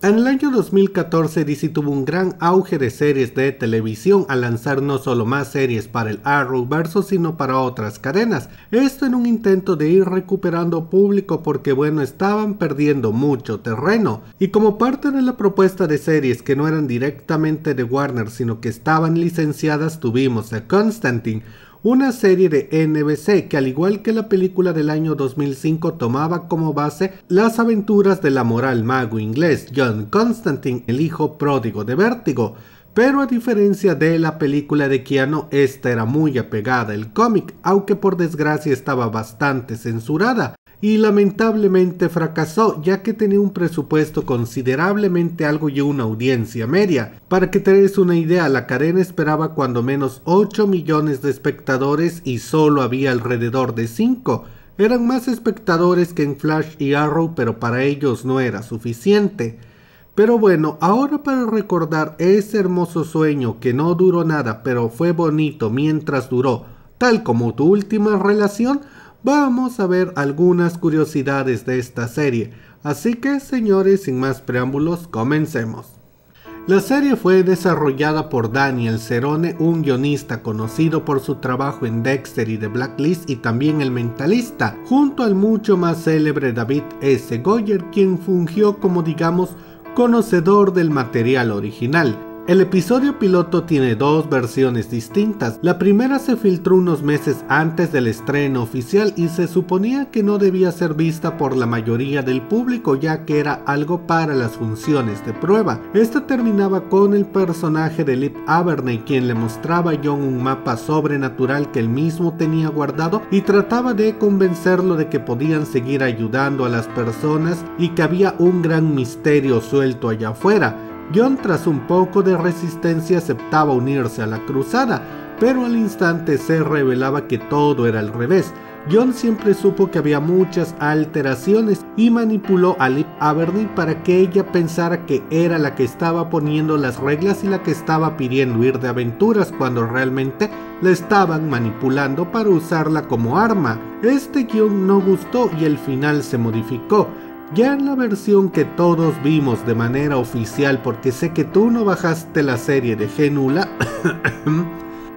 En el año 2014 DC tuvo un gran auge de series de televisión al lanzar no solo más series para el Arrowverso sino para otras cadenas, esto en un intento de ir recuperando público porque bueno, estaban perdiendo mucho terreno, y como parte de la propuesta de series que no eran directamente de Warner sino que estaban licenciadas, tuvimos a Constantine, una serie de NBC que al igual que la película del año 2005 tomaba como base las aventuras del amoral mago inglés John Constantine, el hijo pródigo de Vértigo, pero a diferencia de la película de Keanu, esta era muy apegada al cómic, aunque por desgracia estaba bastante censurada. Y lamentablemente fracasó ya que tenía un presupuesto considerablemente alto y una audiencia media. Para que te des una idea, la cadena esperaba cuando menos 8 millones de espectadores y solo había alrededor de 5. Eran más espectadores que en Flash y Arrow, pero para ellos no era suficiente. Pero bueno, ahora para recordar ese hermoso sueño que no duró nada pero fue bonito mientras duró, tal como tu última relación, vamos a ver algunas curiosidades de esta serie, así que señores, sin más preámbulos, comencemos. La serie fue desarrollada por Daniel Cerone, un guionista conocido por su trabajo en Dexter y The Blacklist y también El Mentalista, junto al mucho más célebre David S. Goyer, quien fungió como digamos conocedor del material original. El episodio piloto tiene dos versiones distintas. La primera se filtró unos meses antes del estreno oficial y se suponía que no debía ser vista por la mayoría del público ya que era algo para las funciones de prueba. Esta terminaba con el personaje de Lip Aberney, quien le mostraba a John un mapa sobrenatural que él mismo tenía guardado y trataba de convencerlo de que podían seguir ayudando a las personas y que había un gran misterio suelto allá afuera. John, tras un poco de resistencia, aceptaba unirse a la cruzada, pero al instante se revelaba que todo era al revés. John siempre supo que había muchas alteraciones y manipuló a Lip Aberney para que ella pensara que era la que estaba poniendo las reglas y la que estaba pidiendo ir de aventuras cuando realmente la estaban manipulando para usarla como arma. Este guión no gustó y el final se modificó. Ya en la versión que todos vimos de manera oficial, porque sé que tú no bajaste la serie de Genula,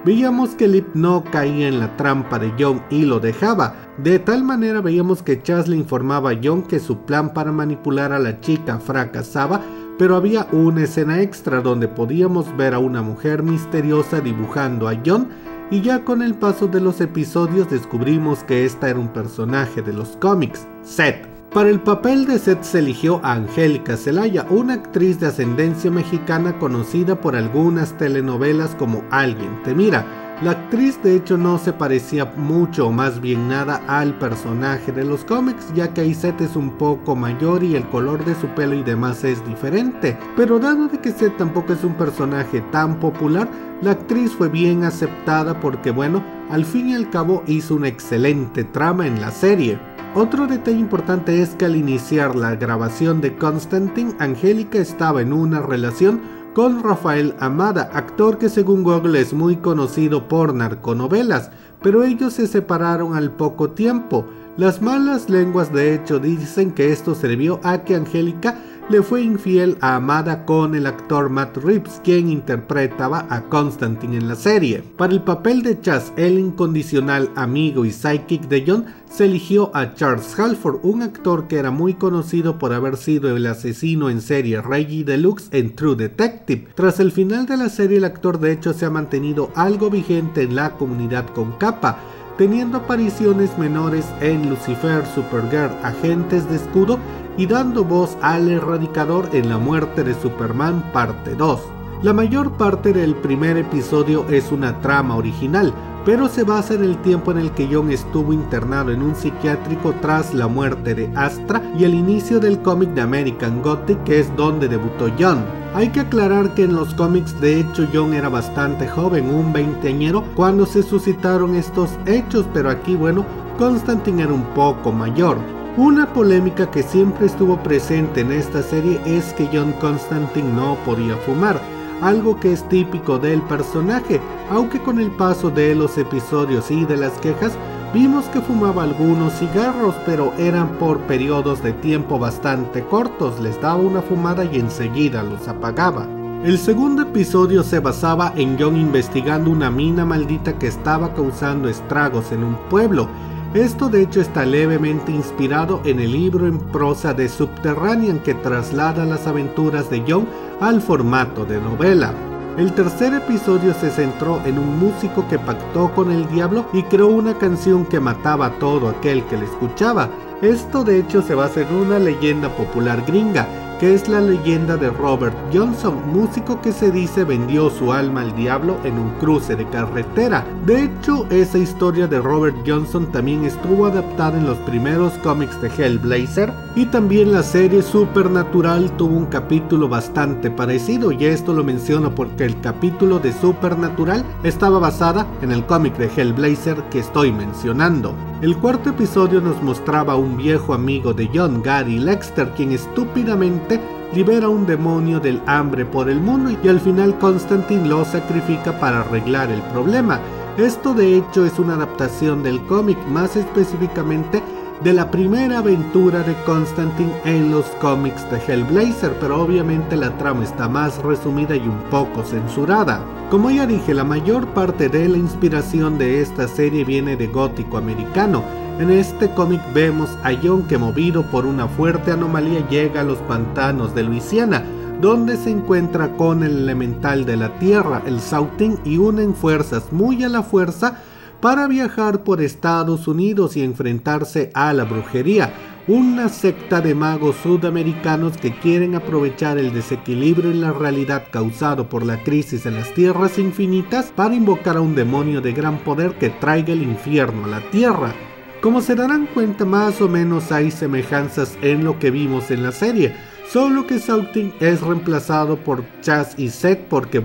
veíamos que Lip no caía en la trampa de John y lo dejaba. De tal manera veíamos que Chas le informaba a John que su plan para manipular a la chica fracasaba, pero había una escena extra donde podíamos ver a una mujer misteriosa dibujando a John, y ya con el paso de los episodios descubrimos que esta era un personaje de los cómics, Seth. Para el papel de Seth se eligió a Angélica Zelaya, una actriz de ascendencia mexicana conocida por algunas telenovelas como Alguien te mira. La actriz de hecho no se parecía mucho o más bien nada al personaje de los cómics, ya que ahí Seth es un poco mayor y el color de su pelo y demás es diferente, pero dado de que Seth tampoco es un personaje tan popular, la actriz fue bien aceptada porque bueno, al fin y al cabo hizo una excelente trama en la serie. Otro detalle importante es que al iniciar la grabación de Constantine, Angélica estaba en una relación con Rafael Amada, actor que según Google es muy conocido por narconovelas, pero ellos se separaron al poco tiempo. Las malas lenguas de hecho dicen que esto sirvió a que Angélica le fue infiel a Amada con el actor Matt Reeves, quien interpretaba a Constantine en la serie. Para el papel de Chas, el incondicional amigo y sidekick de John, se eligió a Charles Halford, un actor que era muy conocido por haber sido el asesino en serie Reggie Deluxe en True Detective. Tras el final de la serie, el actor de hecho se ha mantenido algo vigente en la comunidad con capa, teniendo apariciones menores en Lucifer, Supergirl, Agentes de Escudo y dando voz al Erradicador en La muerte de Superman parte 2. La mayor parte del primer episodio es una trama original, pero se basa en el tiempo en el que John estuvo internado en un psiquiátrico tras la muerte de Astra y el inicio del cómic de American Gothic, que es donde debutó John. Hay que aclarar que en los cómics de hecho John era bastante joven, un veinteañero, cuando se suscitaron estos hechos, pero aquí bueno, Constantine era un poco mayor. Una polémica que siempre estuvo presente en esta serie es que John Constantine no podía fumar, algo que es típico del personaje, aunque con el paso de los episodios y de las quejas, Vimos que fumaba algunos cigarros, pero eran por periodos de tiempo bastante cortos, les daba una fumada y enseguida los apagaba. El segundo episodio se basaba en Jon investigando una mina maldita que estaba causando estragos en un pueblo. Esto de hecho está levemente inspirado en el libro en prosa de Subterranean, que traslada las aventuras de Jon al formato de novela. El tercer episodio se centró en un músico que pactó con el diablo y creó una canción que mataba a todo aquel que le escuchaba. Esto de hecho se basa en una leyenda popular gringa, que es la leyenda de Robert Johnson, músico que se dice vendió su alma al diablo en un cruce de carretera. De hecho, esa historia de Robert Johnson también estuvo adaptada en los primeros cómics de Hellblazer, y también la serie Supernatural tuvo un capítulo bastante parecido, y esto lo menciono porque el capítulo de Supernatural estaba basada en el cómic de Hellblazer que estoy mencionando. El cuarto episodio nos mostraba a un viejo amigo de Jon, Gary Lexter, quien estúpidamente libera un demonio del hambre por el mundo y al final Constantine lo sacrifica para arreglar el problema. Esto de hecho es una adaptación del cómic, más específicamente de la primera aventura de Constantine en los cómics de Hellblazer, pero obviamente la trama está más resumida y un poco censurada. Como ya dije, la mayor parte de la inspiración de esta serie viene de gótico americano. En este cómic vemos a Jon que, movido por una fuerte anomalía, llega a los pantanos de Luisiana, donde se encuentra con el elemental de la tierra, el Sautin, y unen fuerzas muy a la fuerza para viajar por Estados Unidos y enfrentarse a la brujería, una secta de magos sudamericanos que quieren aprovechar el desequilibrio en la realidad causado por la crisis en las tierras infinitas para invocar a un demonio de gran poder que traiga el infierno a la tierra. Como se darán cuenta, más o menos hay semejanzas en lo que vimos en la serie, solo que Sautin es reemplazado por Chaz y Seth porque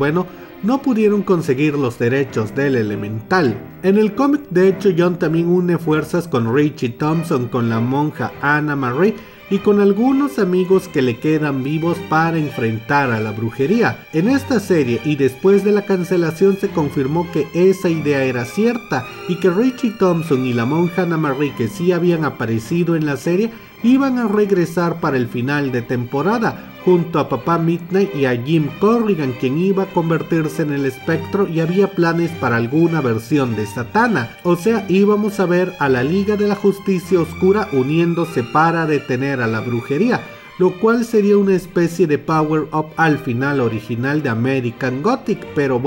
no pudieron conseguir los derechos del elemental. En el cómic de hecho Jon también une fuerzas con Richie Thompson, con la monja Anna Marie y con algunos amigos que le quedan vivos para enfrentar a la brujería. En esta serie y después de la cancelación se confirmó que esa idea era cierta y que Richie Thompson y la monja Anna Marie, que sí habían aparecido en la serie, iban a regresar para el final de temporada junto a Papá Midnight y a Jim Corrigan, quien iba a convertirse en el espectro, y había planes para alguna versión de Satana. O sea, íbamos a ver a la Liga de la Justicia Oscura uniéndose para detener a la brujería, lo cual sería una especie de power up al final original de American Gothic, pero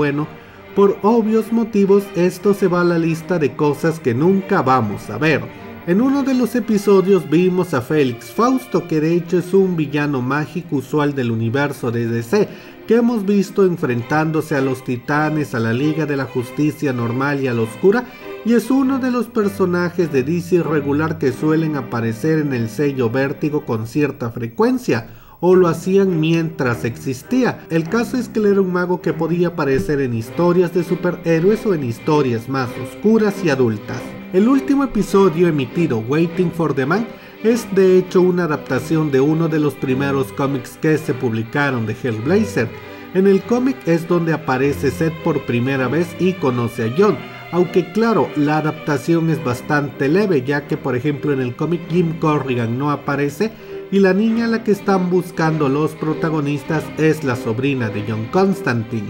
por obvios motivos esto se va a la lista de cosas que nunca vamos a ver. En uno de los episodios vimos a Félix Fausto, que de hecho es un villano mágico usual del universo de DC, que hemos visto enfrentándose a los titanes, a la Liga de la Justicia normal y a la oscura, y es uno de los personajes de DC regular que suelen aparecer en el sello Vértigo con cierta frecuencia, o lo hacían mientras existía. El caso es que él era un mago que podía aparecer en historias de superhéroes o en historias más oscuras y adultas. El último episodio emitido, Waiting for the Man, es de hecho una adaptación de uno de los primeros cómics que se publicaron de Hellblazer. En el cómic es donde aparece Seth por primera vez y conoce a Jon, aunque claro, la adaptación es bastante leve, ya que por ejemplo en el cómic Jim Corrigan no aparece y la niña a la que están buscando los protagonistas es la sobrina de John Constantine.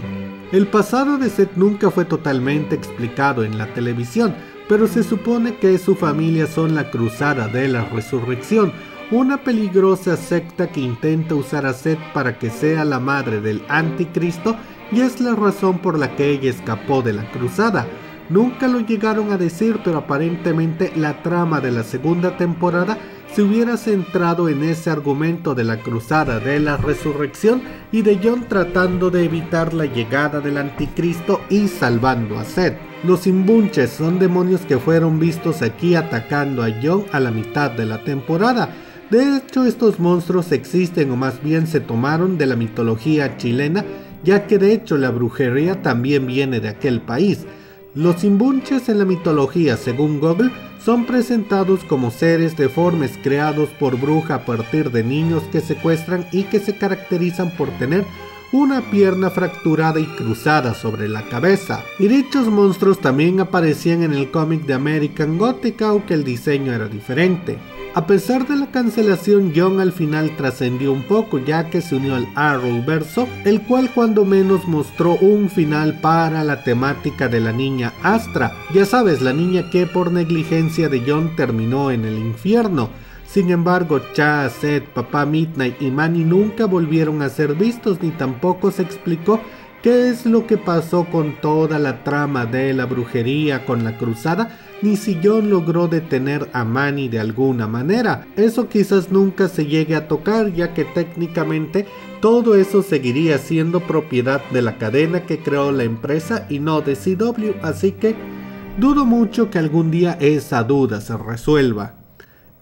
El pasado de Seth nunca fue totalmente explicado en la televisión, pero se supone que su familia son la Cruzada de la Resurrección, una peligrosa secta que intenta usar a Seth para que sea la madre del anticristo, y es la razón por la que ella escapó de la cruzada. Nunca lo llegaron a decir, pero aparentemente la trama de la segunda temporada se hubiera centrado en ese argumento de la Cruzada de la Resurrección y de Jon tratando de evitar la llegada del anticristo y salvando a Seth. Los Imbunches son demonios que fueron vistos aquí atacando a Jon a la mitad de la temporada. De hecho, estos monstruos existen, o más bien se tomaron de la mitología chilena, ya que de hecho la brujería también viene de aquel país. Los Imbunches en la mitología, según Google, son presentados como seres deformes creados por bruja a partir de niños que secuestran y que se caracterizan por tener una pierna fracturada y cruzada sobre la cabeza. Y dichos monstruos también aparecían en el cómic de American Gothic, aunque el diseño era diferente. A pesar de la cancelación, John al final trascendió un poco, ya que se unió al Arrowverso, el cual cuando menos mostró un final para la temática de la niña Astra. Ya sabes, la niña que por negligencia de John terminó en el infierno. Sin embargo, Chaz, Seth, Papá Midnight y Manny nunca volvieron a ser vistos, ni tampoco se explicó qué es lo que pasó con toda la trama de la brujería con la cruzada, ni si John logró detener a Manny de alguna manera. Eso quizás nunca se llegue a tocar, ya que técnicamente todo eso seguiría siendo propiedad de la cadena que creó la empresa y no de CW, así que dudo mucho que algún día esa duda se resuelva.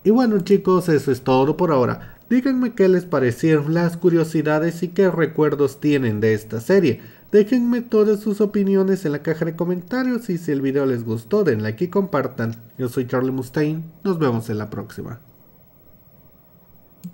Y bueno chicos, eso es todo por ahora. Díganme qué les parecieron las curiosidades y qué recuerdos tienen de esta serie. Déjenme todas sus opiniones en la caja de comentarios y si el video les gustó den like y compartan. Yo soy Charlie Mustaine, nos vemos en la próxima.